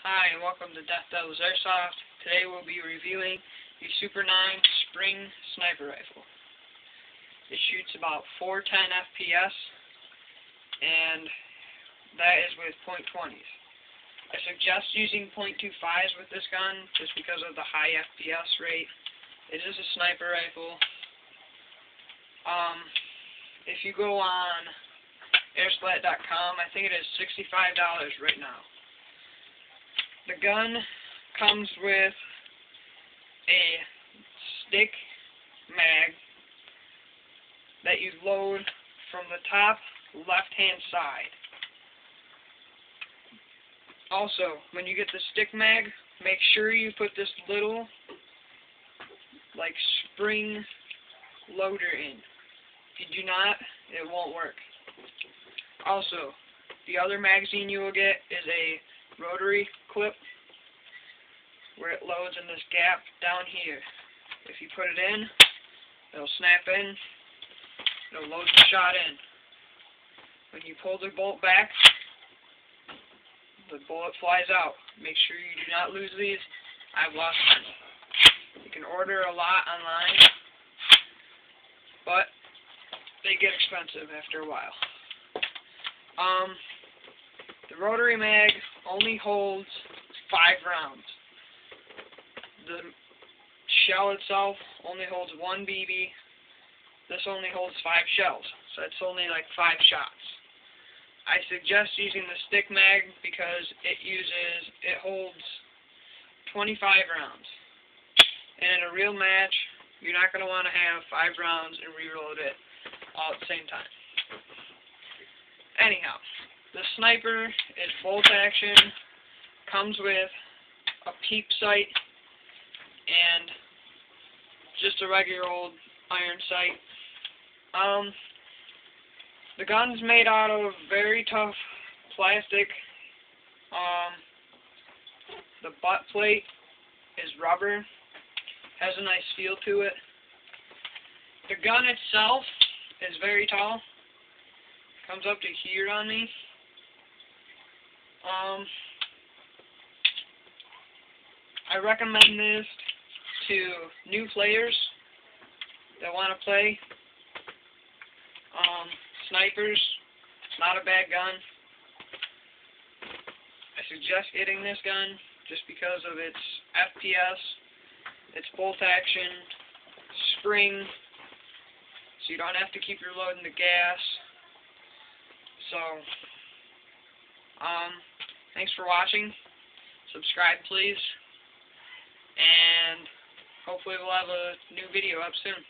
Hi, and welcome to Deathdevilsairsoft. Today we'll be reviewing the Super 9 Spring Sniper Rifle. It shoots about 410 FPS, and that is with .20s. I suggest using .25s with this gun, just because of the high FPS rate. It is a sniper rifle. If you go on airsplat.com, I think it is $65 right now. The gun comes with a stick mag that you load from the top left-hand side. Also, when you get the stick mag, make sure you put this little, like, spring loader in. If you do not, it won't work. Also, the other magazine you will get is a rotary clip where it loads in this gap down here. If you put it in, it'll snap in, it'll load the shot in. When you pull the bolt back, the bullet flies out. Make sure you do not lose these. I've lost them. You can order a lot online, but they get expensive after a while. The rotary mag only holds 5 rounds. The shell itself only holds 1 BB. This only holds 5 shells, so it's only like 5 shots. I suggest using the stick mag because it holds 25 rounds. And in a real match, you're not going to want to have 5 rounds and reload it all at the same time. Anyhow, the sniper is bolt action, comes with a peep sight, and just a regular old iron sight. The gun's made out of very tough plastic. The butt plate is rubber, has a nice feel to it. The gun itself is very tall, comes up to here on me. I recommend this to new players that want to play. Snipers, not a bad gun. I suggest getting this gun just because of its FPS, its bolt action, spring, so you don't have to keep reloading the gas. So, thanks for watching. Subscribe, please. And hopefully we'll have a new video up soon.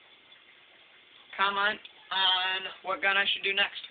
Comment on what gun I should do next.